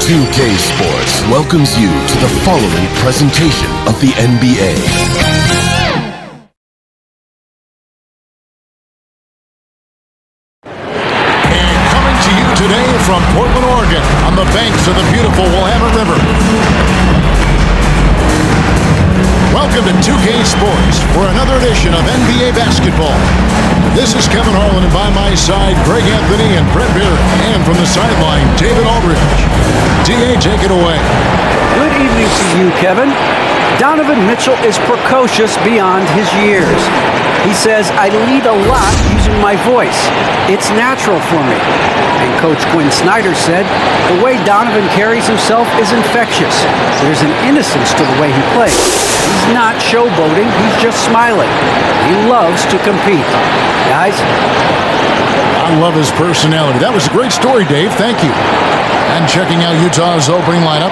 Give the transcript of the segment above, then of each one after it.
2K Sports welcomes you to the following presentation of the NBA. And coming to you today from Portland, Oregon, on the banks of the beautiful Willamette River. Welcome to 2K Sports for another edition of NBA basketball. This is Kevin Harlan, and by my side, Greg Anthony and Brett Beard. And from the sideline, David Aldridge. DA, take it away. Good evening to you, Kevin. Donovan Mitchell is precocious beyond his years. He says, I lead a lot using my voice. It's natural for me. And Coach Quinn Snyder said, the way Donovan carries himself is infectious. There's an innocence to the way he plays. He's not showboating, he's just smiling. He loves to compete. Guys? I love his personality. That was a great story, Dave. Thank you. And checking out Utah's opening lineup,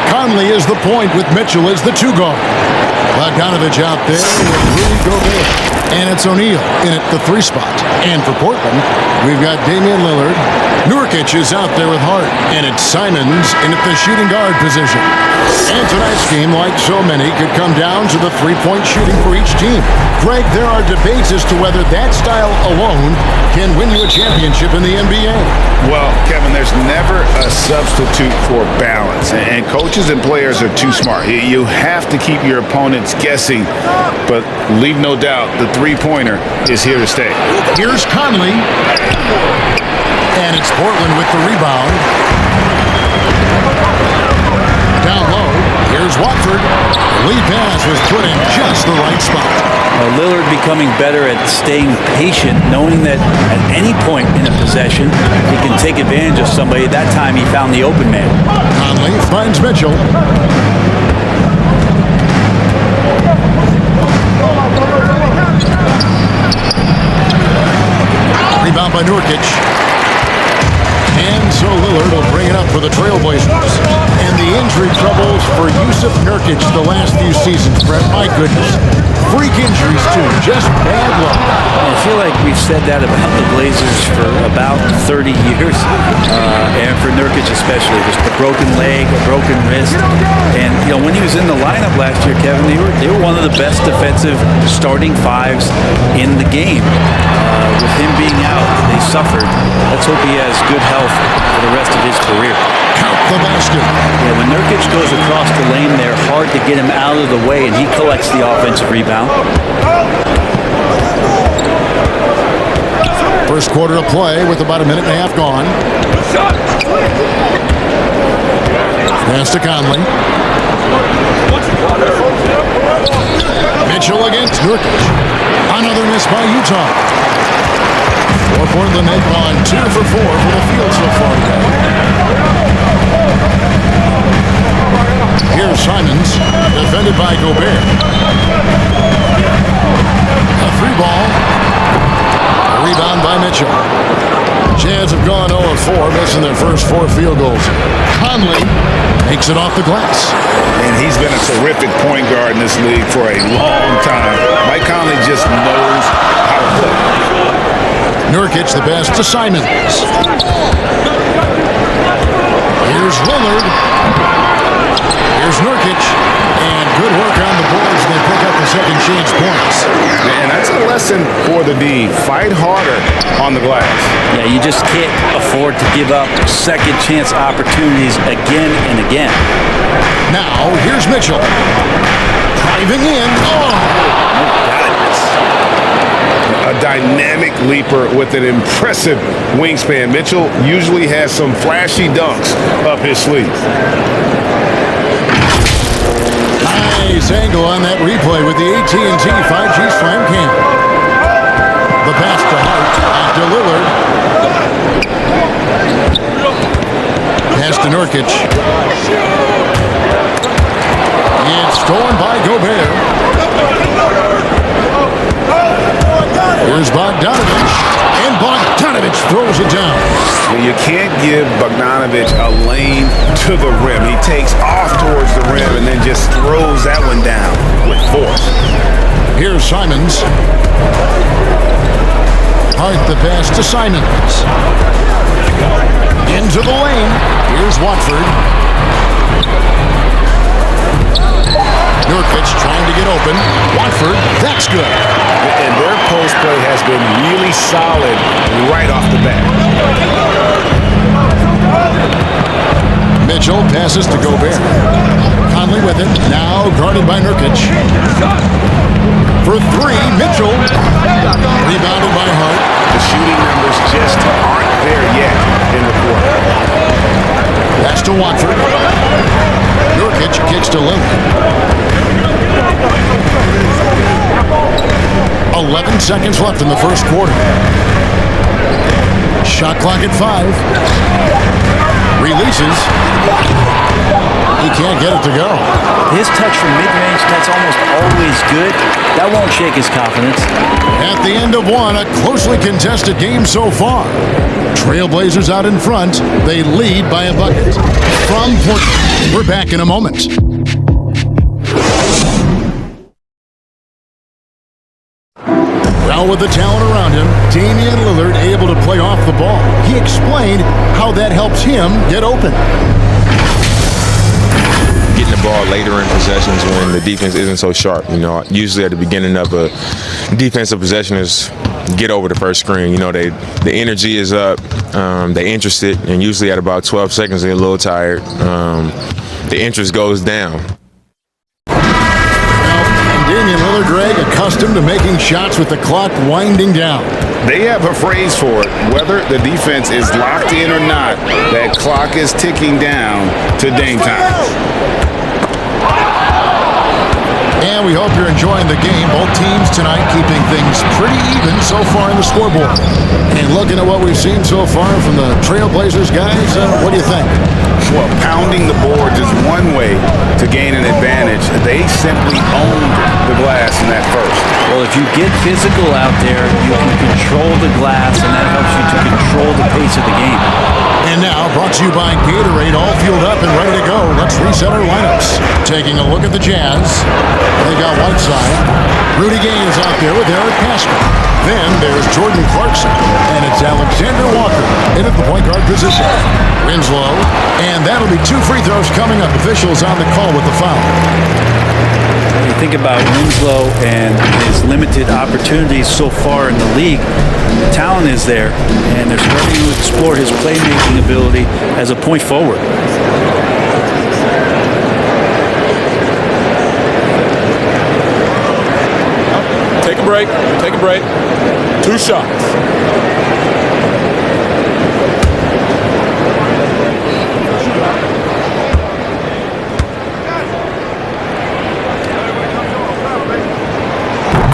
Conley is the point with Mitchell as the two guard. Bogdanovich out there with Rudy Gobert. And it's O'Neal in at the three spot. And for Portland, we've got Damian Lillard. Nurkic is out there with Hart. And it's Simons in at the shooting guard position. And tonight's game, like so many, could come down to the three-point shooting for each team. Greg, there are debates as to whether that style alone can win you a championship in the NBA. Well, Kevin, there's never a substitute for balance. And coaches and players are too smart. You have to keep your opponents guessing. But leave no doubt, the three-pointer is here to stay. Here's Conley. And it's Portland with the rebound. Down low, here's Watford. Lead pass was put in just the right spot. Lillard becoming better at staying patient, knowing that at any point in a possession, he can take advantage of somebody. That time he found the open man. Conley finds Mitchell. Rebound by Nurkic. And so Lillard will bring it up for the Trailblazers. And the injury troubles for Yusuf Nurkic the last few seasons, Brett. My goodness. Freak injuries, too. Just bad luck. I feel like we've said that about the Blazers for about 30 years. And for Nurkic especially. Just a broken leg, a broken wrist. And, you know, when he was in the lineup last year, Kevin, they were one of the best defensive starting fives in the game. With him being out, they suffered. Let's hope he has good health for the rest of his career. Count the basket. Yeah, when Nurkic goes across the lane, they're hard to get him out of the way, and he collects the offensive rebound. First quarter of play with about a minute and a half gone. Pass to Conley. Mitchell against Nurkic. Another miss by Utah. For Portland, they've gone 2 for 4 for the field so far today. Here's Simons, defended by Gobert. A three ball. A rebound by Mitchell. Jazz have gone 0-4, missing their first 4 field goals. Conley makes it off the glass. And he's been a terrific point guard in this league for a long time. Mike Conley just knows how to play. Nurkic the best to Simons. Here's Lillard. Here's Nurkic. And good work on the boards. They pick up the second chance points. And that's a lesson for the D. Fight harder on the glass. Yeah, you just can't afford to give up second chance opportunities again and again. Now, here's Mitchell. Driving in. A dynamic leaper with an impressive wingspan. Mitchell usually has some flashy dunks up his sleeve. Nice angle on that replay with the AT&T 5G Slam Cam. The pass to Hart, to Lillard. Pass to Nurkic. It's stolen by Gobert. Here's Bogdanovich, and Bogdanovich throws it down. You can't give Bogdanovich a lane to the rim. He takes off towards the rim and then just throws that one down with force. Here's Simons. Hart the pass to Simons. Into the lane. Here's Watford. Nurkic trying to get open. Watford, that's good. And their post play has been really solid right off the bat. Mitchell passes to Gobert. Conley with it. Now guarded by Nurkic. For three, Mitchell. Rebounded by Hart. The shooting numbers just aren't there yet in the quarter. Pass to Watford. Nurkic kicks to Lillard. 11 seconds left in the first quarter. Shot clock at 5. Releases. He can't get it to go. His touch from mid-range, that's almost always good. That won't shake his confidence. At the end of one, a closely contested game so far. Trailblazers out in front. They lead by a bucket. From Portland, we're back in a moment. Well, with the talent around him, Damian Lillard able to play off the ball. He explained how that helps him get open. Getting the ball later in possessions when the defense isn't so sharp. You know, usually at the beginning of a defensive possession is get over the first screen. You know, the energy is up, they're interested, and usually at about 12 seconds they're a little tired. The interest goes down. Damian Lillard, Greg, accustomed to making shots with the clock winding down. They have a phrase for it. Whether the defense is locked in or not, that clock is ticking down to Dame time. And we hope you're enjoying the game. Both teams tonight keeping things pretty even so far in the scoreboard. And looking at what we've seen so far from the Trailblazers, guys, what do you think? Well, pounding the boards is one way to gain an advantage. They simply owned the glass in that first. Well, if you get physical out there, you can control the glass, and that helps you to control the pace of the game. And now, brought to you by Gatorade, all fueled up and ready to go. Let's reset our lineups. Taking a look at the Jazz. They got Whiteside. Rudy Gay is out there with Eric Pascal. Then there's Jordan Clarkson. And it's Alexander Walker in at the point guard position. Winslow. And that'll be 2 free throws coming up. Officials on the call with the foul. You think about Winslow and his limited opportunities so far in the league. The talent is there, and they're starting to explore his playmaking ability as a point forward. Take a break. Take a break. 2 shots.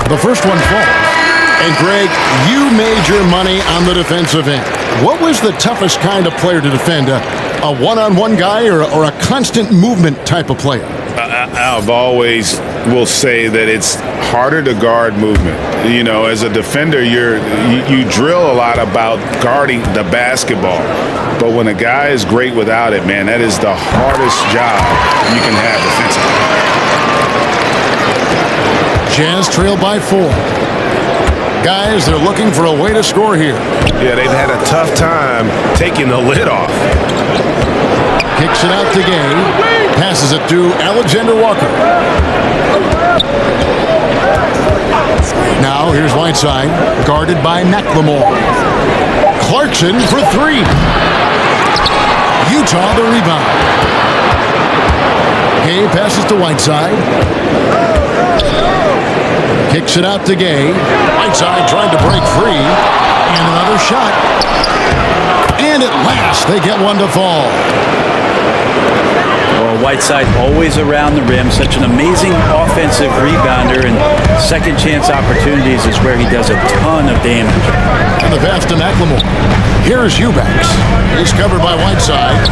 The first one falls. And Greg, you made your money on the defensive end. What was the toughest kind of player to defend? A one-on-one guy or a constant movement type of player? I've always will say that it's harder to guard movement. You know, as a defender, you drill a lot about guarding the basketball. But when a guy is great without it, man, that is the hardest job you can have defensively. Jazz trail by 4. Guys, they're looking for a way to score here. Yeah, they've had a tough time taking the lid off. Kicks it out to Gay. Passes it to Alexander Walker. Now here's Whiteside, guarded by McLemore. Clarkson for 3. Utah the rebound. Gay passes to Whiteside. Kicks it out to Gay. Whiteside trying to break free. And another shot. And at last, they get one to fall. Well, Whiteside always around the rim. Such an amazing offensive rebounder. And second chance opportunities is where he does a ton of damage. And the pass to McLemore. Here's Eubanks. He's covered by Whiteside.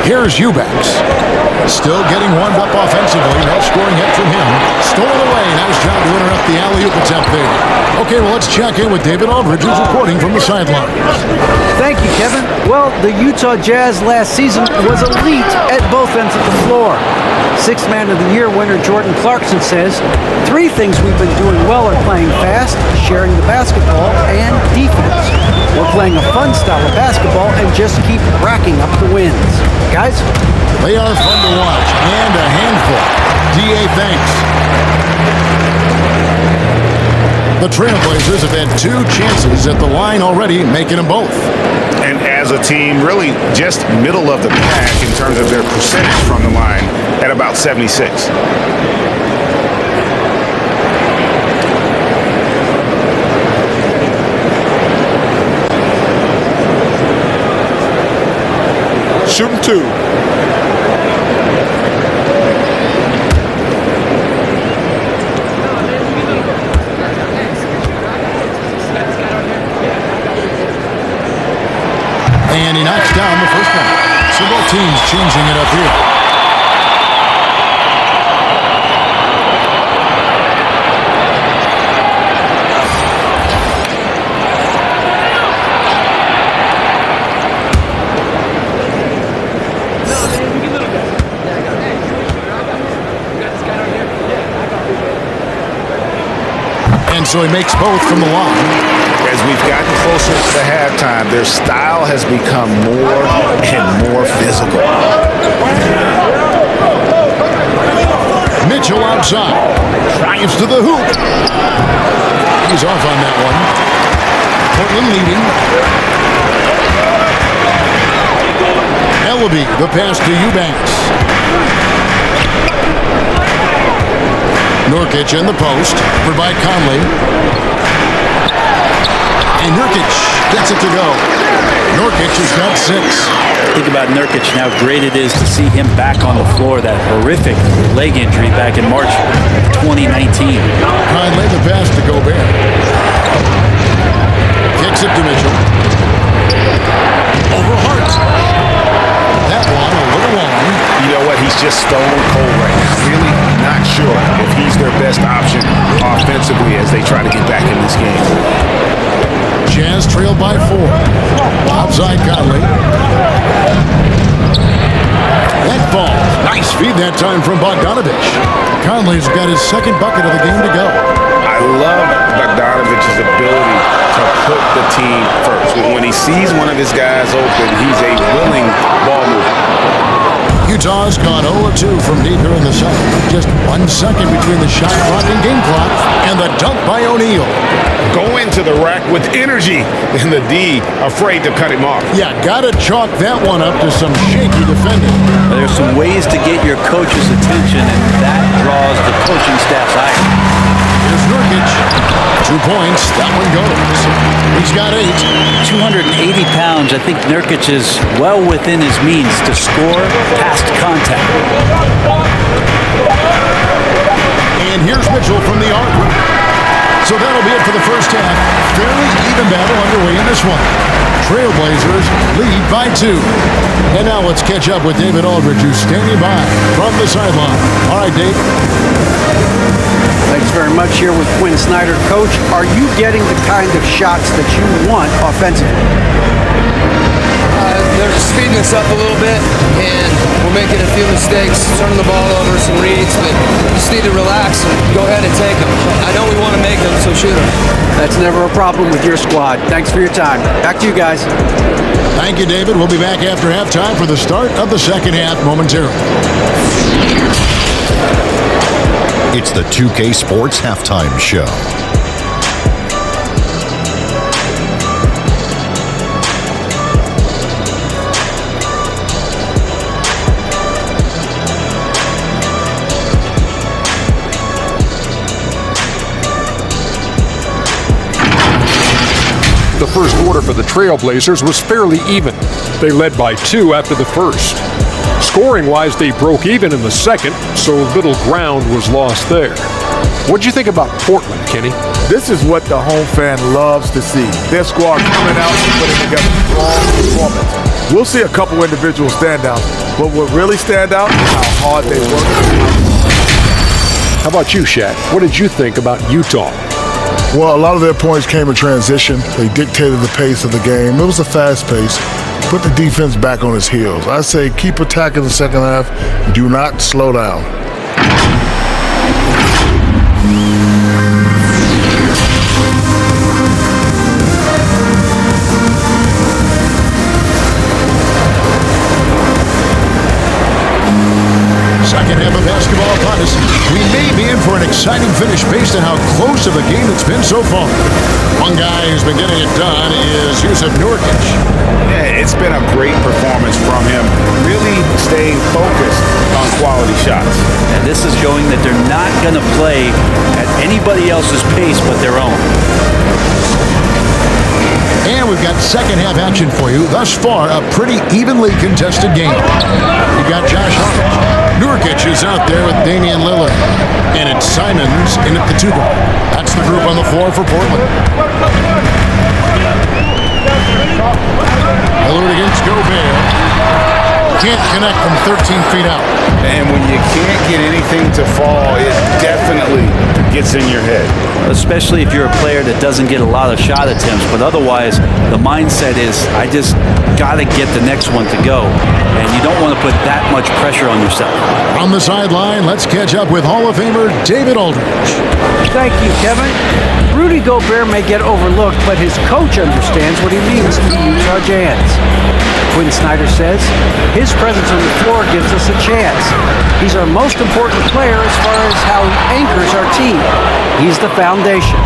Here's Eubanks. Still getting warmed up offensively. No scoring hit from him. Stolen away. Nice job to interrupt the alley-oop attempt there. Okay, well, let's check in with David Aldridge, who's reporting from the sidelines. Thank you, Kevin. Well, the Utah Jazz last season was elite at both ends of the floor. Sixth Man of the Year winner Jordan Clarkson says, 3 things we've been doing well are playing fast, sharing the basketball, and defense. We're playing a fun style of basketball and just keep racking up the wins. Guys? They are fun to watch and a handful. DA, thanks. The Trailblazers have had 2 chances at the line already, making them both. And as a team, really just middle of the pack in terms of their percentage from the line at about 76. Shooting 2. And he knocks down the first one. So both teams changing it up here. And so he makes both from the line. As we've gotten closer to halftime, their style has become more and more physical. Mitchell outside. Drives to the hoop. He's off on that one. Portland leading. Ellaby, the pass to Eubanks. Nurkic in the post. Provide Conley. And Nurkic gets it to go. Nurkic has got 6. Think about Nurkic and how great it is to see him back on the floor. That horrific leg injury back in March 2019. Conley, the pass to Gobert. Kicks it to Mitchell. Over Hart. That one a little long. You know what? He's just stone cold right now. Really not sure if he's their best option offensively as they try to get back in this game. Jazz trailed by 4. Outside Conley. That ball. Nice feed that time from Bogdanovich. Conley's got his 2nd bucket of the game to go. I love Bogdanovich's ability to put the team first. When he sees one of his guys open, he's a willing ball mover. Utah's gone 0-2 from deep here in the 2nd. Just 1 second between the shot clock and game clock. And the dunk by O'Neal. Go into the rack with energy, and the D afraid to cut him off. Yeah, gotta chalk that one up to some shaky defending. There's some ways to get your coach's attention, and that draws the coaching staff's eye. Here's Nurkic. 2 points. That one goes. He's got 8. 280 pounds. I think Nurkic is well within his means to score past contact. And here's Mitchell from the arc. So that'll be it for the first half. Fairly even battle underway in this one. Trailblazers lead by 2. And now let's catch up with David Aldridge, who's standing by from the sideline. All right, Dave. Thanks very much here with Quinn Snyder. Coach, are you getting the kind of shots that you want offensively? They're speeding us up a little bit, and we're making a few mistakes, turning the ball over, some reads, but we just need to relax and go ahead and take them. I know we want to make them, so shoot them. That's never a problem with your squad. Thanks for your time. Back to you guys. Thank you, David. We'll be back after halftime for the start of the second half momentarily. It's the 2K Sports Halftime Show. The first quarter for the Trailblazers was fairly even. They led by 2 after the first. Scoring-wise, they broke even in the second, so little ground was lost there. What'd you think about Portland, Kenny? This is what the home fan loves to see. Their squad coming out and putting together a strong performance. We'll see a couple individual standouts, but what really stand out is how hard they work. How about you, Shaq? What did you think about Utah? Well, a lot of their points came in transition. They dictated the pace of the game. It was a fast pace. Put the defense back on its heels. I say keep attacking the second half. Do not slow down. exciting finish based on how close of a game it's been so far. One guy who's been getting it done is Yusuf Nurkic. Yeah, it's been a great performance from him. Really staying focused on quality shots. And this is showing that they're not going to play at anybody else's pace but their own. And we've got second half action for you. Thus far, a pretty evenly contested game. You got Josh Hart. Nurkic is out there with Damian Lillard. And it's Simons in at the 2 guard. That's the group on the floor for Portland. Lillard against Gobert. Can't connect from 13 feet out. And when you can't get anything to fall, it definitely gets in your head. Especially if you're a player that doesn't get a lot of shot attempts, but otherwise the mindset is, I just got to get the next one to go. And you don't want to put that much pressure on yourself. On the sideline, let's catch up with Hall of Famer David Aldridge. Thank you, Kevin. Rudy Gobert may get overlooked, but his coach understands what he means to the Utah Jazz. Quinn Snyder says, his presence on the floor gives us a chance. He's our most important player as far as how he anchors our team. He's the foundation.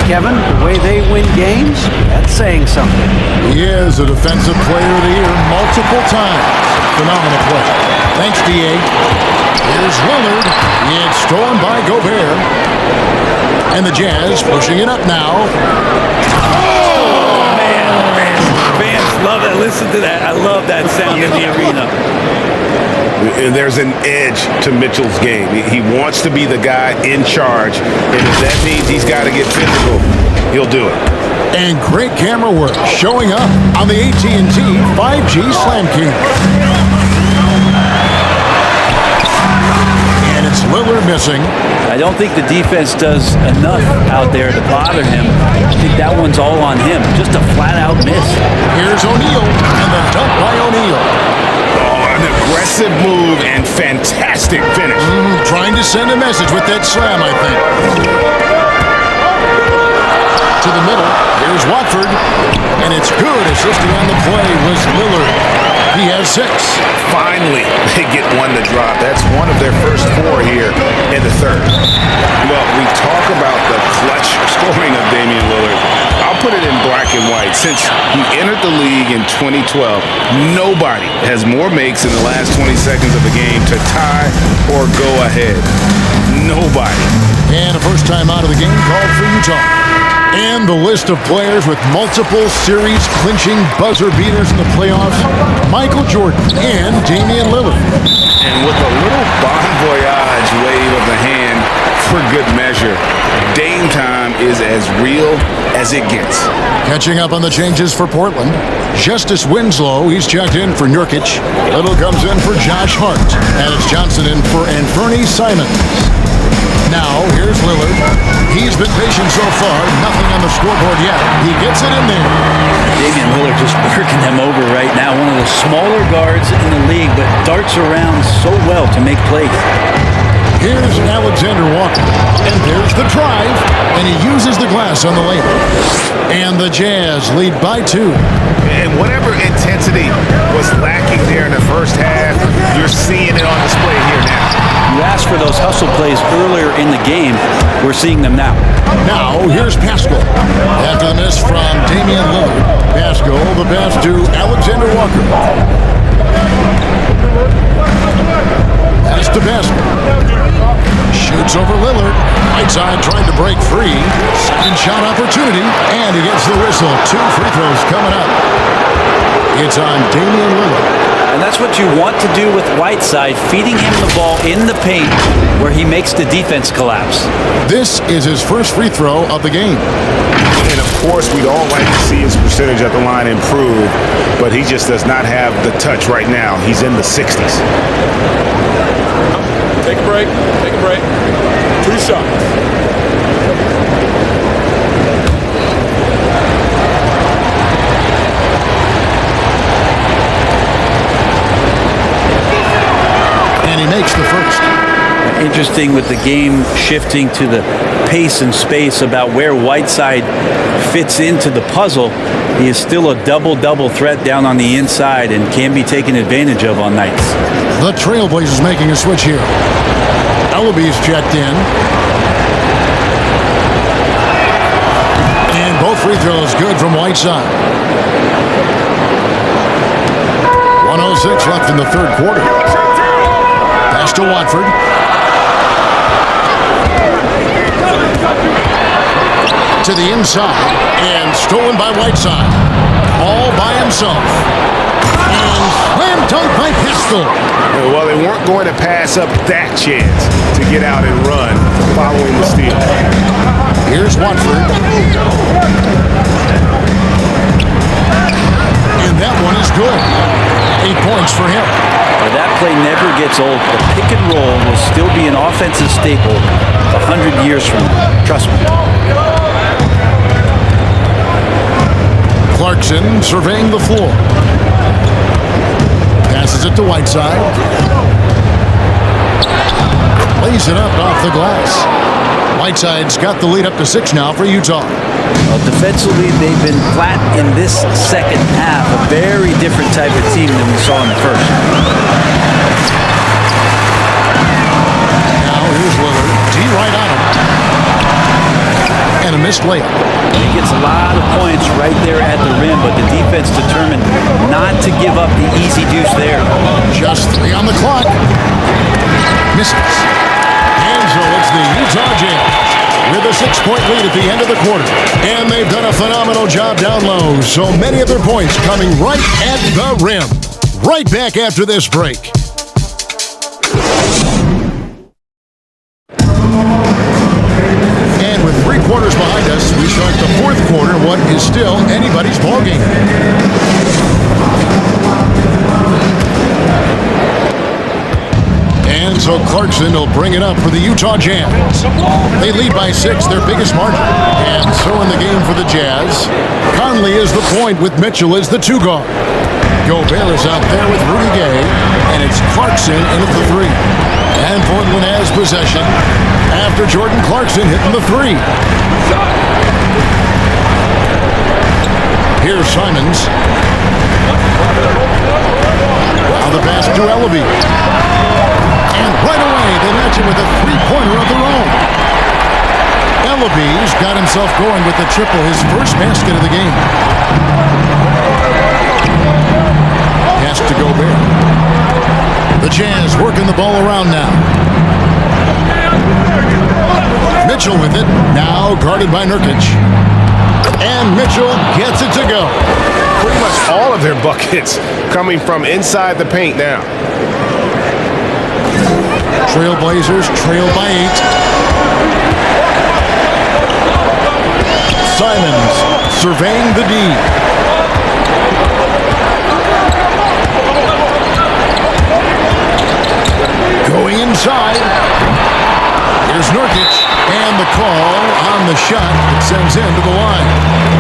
Kevin, the way they win games, that's saying something. He is a Defensive Player of the Year multiple times. Phenomenal play. Thanks, D.A. Here's Lillard. It's stolen by Gobert. And the Jazz pushing it up now. Love that. Listen to that. I love that sound in the arena. And there's an edge to Mitchell's game. He wants to be the guy in charge, and if that means he's got to get physical, he'll do it. And great camera work showing up on the AT&T 5G Slam King. And it's Lillard missing. I don't think the defense does enough out there to bother him. I think that one's all on him. Just a flat-out miss. Here's O'Neal, and the dunk by O'Neal. Oh, an aggressive move and fantastic finish. Trying to send a message with that slam, I think. To the middle, here's Watford, and it's good. Assisting on the play was Lillard. He has 6. Finally, they get one to drop. That's one of their first 4 here in the third. Well, we talk about the clutch scoring of Damian Lillard. I'll put it in black and white. Since he entered the league in 2012, nobody has more makes in the last 20 seconds of the game to tie or go ahead. Nobody. And a first time out of the game called for Utah. And the list of players with multiple series-clinching buzzer beaters in the playoffs, Michael Jordan and Damian Lillard. And with a little bon voyage wave of the hand for good measure, Dame time is as real as it gets. Catching up on the changes for Portland, Justice Winslow, he's checked in for Nurkic. Little comes in for Josh Hart, and it's Johnson in for Anthony Simons. Now, here's Lillard. He's been patient so far. Nothing on the scoreboard yet. He gets it in there. Damian Lillard just working them over right now. One of the smaller guards in the league, but darts around so well to make plays. Here's Alexander Walker. And there's the drive. And he uses the glass on the layup. And the Jazz lead by 2. And whatever intensity was lacking there in the first half, you're seeing it on display here now. You asked for those hustle plays earlier in the game. We're seeing them now. Now, here's Pascal. After the miss from Damian Lillard. Pascal, the pass to Alexander Walker. Pass to Pascal. Shoots over Lillard. Right side trying to break free. Second shot opportunity. And he gets the whistle. 2 free throws coming up. It's on Damian Lillard. And that's what you want to do with Whiteside, feeding him the ball in the paint where he makes the defense collapse. This is his first free throw of the game. And of course, we'd all like to see his percentage at the line improve, but he just does not have the touch right now. He's in the 60s. Take a break. Take a break. 2 shots. And he makes the first. Interesting with the game shifting to the pace and space about where Whiteside fits into the puzzle. He is still a double-double threat down on the inside and can be taken advantage of on nights. The Trailblazers making a switch here. Ellaby's checked in. free throw is good from Whiteside. 1:06 left in the third quarter. Pass to Watford. To the inside and stolen by Whiteside. All by himself. And slam dunk by Pistol. Well, they weren't going to pass up that chance to get out and run following the steal. Here's Watford. And that one is good. 8 points for him. Well, that play never gets old. The pick and roll will still be an offensive staple 100 years from now. Trust me. Clarkson surveying the floor. Passes it to Whiteside. Lays it up off the glass. Whiteside's got the lead up to 6 now for Utah. Well, defensively, they've been flat in this second half. A very different type of team than we saw in the first. Now here's Lillard. D right on him. And a missed layup. He gets a lot of points right there at the rim, but the defense determined not to give up the easy deuce there. Just 3 on the clock. Misses. And so it's the Utah Jazz with a 6-point lead at the end of the quarter. And they've done a phenomenal job down low. So many of their points coming right at the rim. Right back after this break. And with 3 quarters behind us, we start the fourth quarter, what is still anybody's ballgame. And so Clarkson will bring it up for the Utah Jazz. They lead by 6, their biggest margin. And so in the game for the Jazz, Conley is the point with Mitchell as the 2 guard. Gobert is out there with Rudy Gay, and it's Clarkson in at the 3. And Portland has possession after Jordan Clarkson hitting the 3. Here's Simons. Now the pass to Ellaby. And right away, they match him with a 3-pointer of their own. Ellaby's got himself going with the triple, his first basket of the game. Pass to Gobert. The Jazz working the ball around now. Mitchell with it, now guarded by Nurkic. And Mitchell gets it to go. Pretty much all of their buckets coming from inside the paint now. Trailblazers trail by 8. Simons surveying the D. Going inside. Here's Nurkic. And the call on the shot that sends him to the line.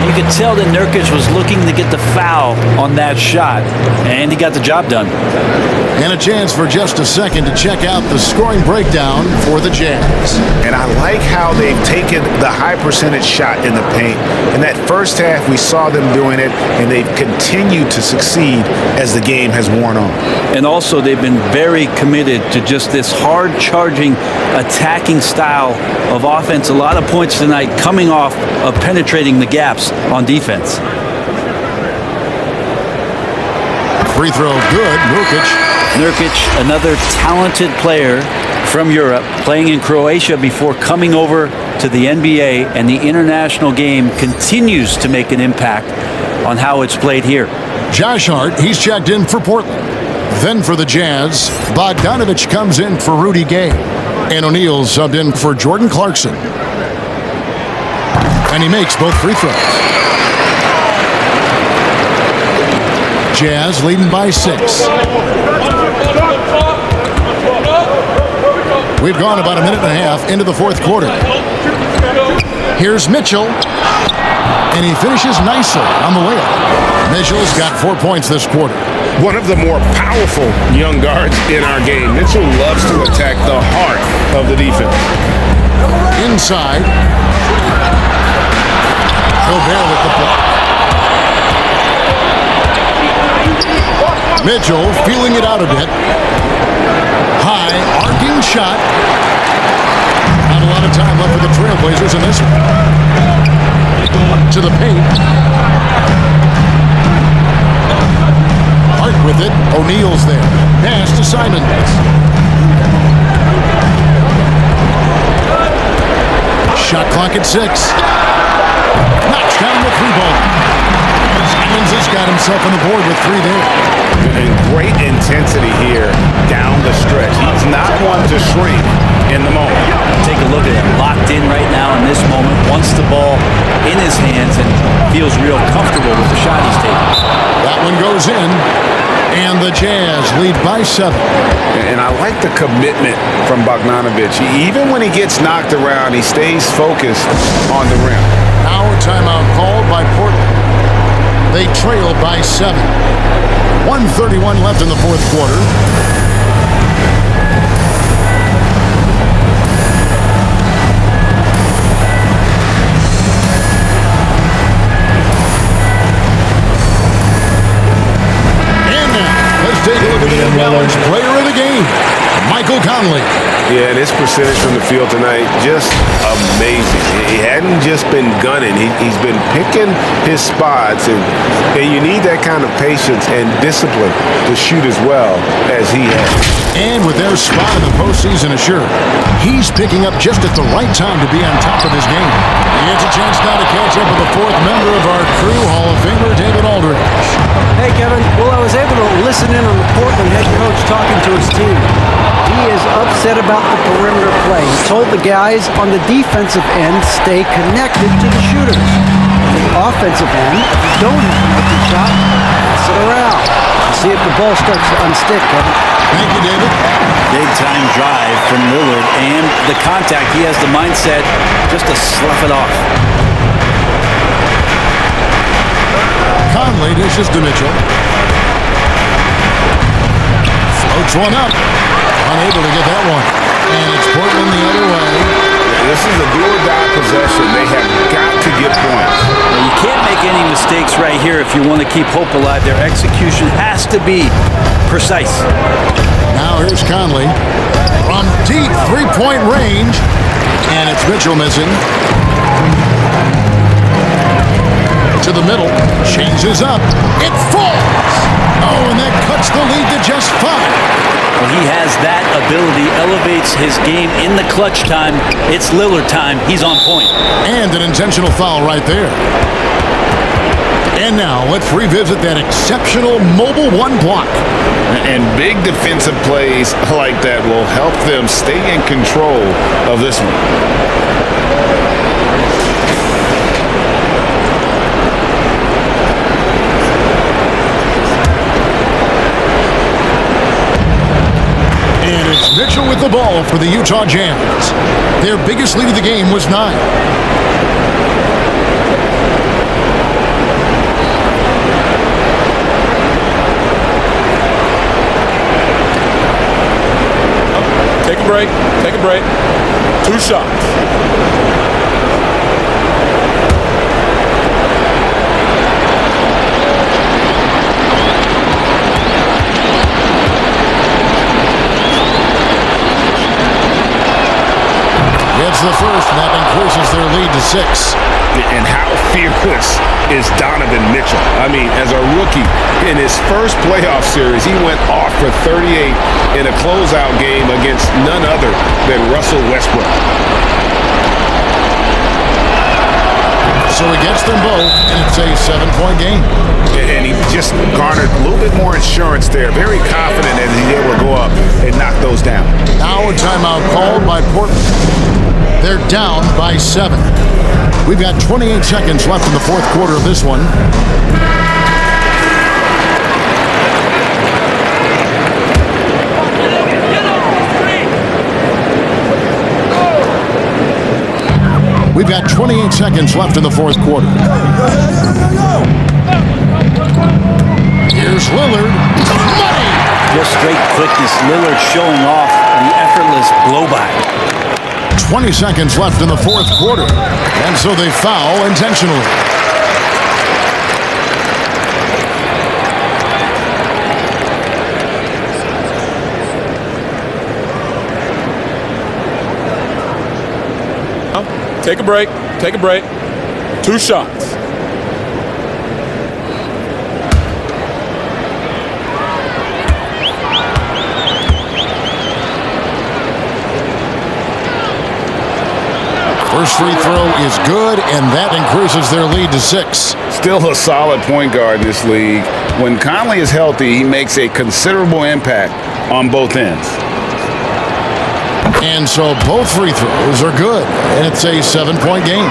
You could tell that Nurkic was looking to get the foul on that shot, and he got the job done. And a chance for just a second to check out the scoring breakdown for the Jazz. And I like how they've taken the high percentage shot in the paint. In that first half, we saw them doing it, and they've continued to succeed as the game has worn on. And also, they've been very committed to just this hard-charging, attacking style of offense. A lot of points tonight coming off of penetrating the gaps on defense. Free throw good, Nurkic, another talented player from Europe, playing in Croatia before coming over to the NBA, and the international game continues to make an impact on how it's played here. Josh Hart, he's checked in for Portland. Then for the Jazz, Bogdanovich comes in for Rudy Gay. And O'Neal subbed in for Jordan Clarkson. And he makes both free throws. Jazz leading by 6. We've gone about a minute and a half into the fourth quarter. Here's Mitchell. And he finishes nicely on the layup. Mitchell's got 4 points this quarter. One of the more powerful young guards in our game. Mitchell loves to attack the heart of the defense. Inside. Gobert with the block. Mitchell feeling it out a bit. High, arcing shot. Not a lot of time left for the Trailblazers in this one. To the paint. Hart with it. O'Neal's there. Pass to Simons. Shot clock at 6. Knocks down the 3-ball. Simons has got himself on the board with 3 there. And great intensity here down the stretch. He's not one to shrink in the moment. Take a look at him, locked in right now in this moment, wants the ball in his hands and feels real comfortable with the shot he's taking. That one goes in, and the Jazz lead by 7. And I like the commitment from Bogdanovic. Even when he gets knocked around, he stays focused on the rim. Now a timeout called by Portland. They trail by 7. 1:31 left in the fourth quarter. And now, let's take a look at the acknowledged player of the game, Michael Conley. Yeah, and his percentage from the field tonight, just amazing. He hadn't just been gunning. He's been picking his spots, and you need that kind of patience and discipline to shoot as well as he has. And with their spot in the postseason assured, he's picking up just at the right time to be on top of his game. He gets a chance now to catch up with the 4th member of our crew, Hall of Famer David Aldridge. Hey, Kevin. Well, I was able to listen in on the Portland head coach talking to his team. He is upset about the perimeter play. He told the guys on the defensive end stay connected to the shooters. On the offensive end, if you don't have an open shot, sit around and see if the ball starts to unstick, Kevin. Thank you, David. Big time drive from Lillard, and the contact, he has the mindset just to slough it off. Conley dishes to Mitchell. Floats one up. Unable to get that one. And it's Portland the other way. This is a do-or-die possession. They have got to get points. Well, you can't make any mistakes right here if you want to keep hope alive. Their execution has to be precise. Now here's Conley from deep 3-point range. And it's Mitchell missing. To the middle. Changes up. It falls. Oh, and that cuts the lead to just 5. Well, he has that ability, elevates his game in the clutch time. It's Lillard time. He's on point. And an intentional foul right there. And now let's revisit that exceptional mobile 1 block. And big defensive plays like that will help them stay in control of this one. And it's Mitchell with the ball for the Utah Jazz. Their biggest lead of the game was 9. Take a break. Take a break. 2 shots. Gets the first, and that increases their lead to 6. And how fearless is Donovan Mitchell? I mean, as a rookie, in his first playoff series, he went off for 38 in a closeout game against none other than Russell Westbrook. So he gets them both, and it's a 7-point game. And he just garnered a little bit more insurance there. Very confident as he's able to go up and knock those down. Now a timeout called by Portland. They're down by 7. We've got 28 seconds left in the fourth quarter of this one. We've got 28 seconds left in the fourth quarter. Here's Lillard. Money! Just straight quickness. Lillard showing off the effortless blow-by. 20 seconds left in the fourth quarter. And so they foul intentionally. Take a break. Take a break. 2 2 shots. First free throw is good, and that increases their lead to 6. Still a solid point guard in this league. When Conley is healthy, he makes a considerable impact on both ends. And so both free throws are good, and it's a 7-point game.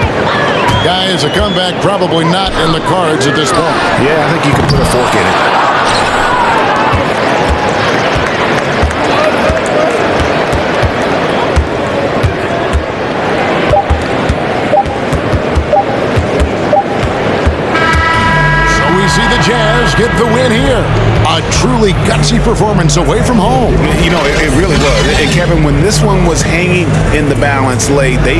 Guys, a comeback probably not in the cards at this point. Yeah, I think you can put a fork in it. See the Jazz get the win here. A truly gutsy performance away from home. You know, it really was. And Kevin, when this one was hanging in the balance late, they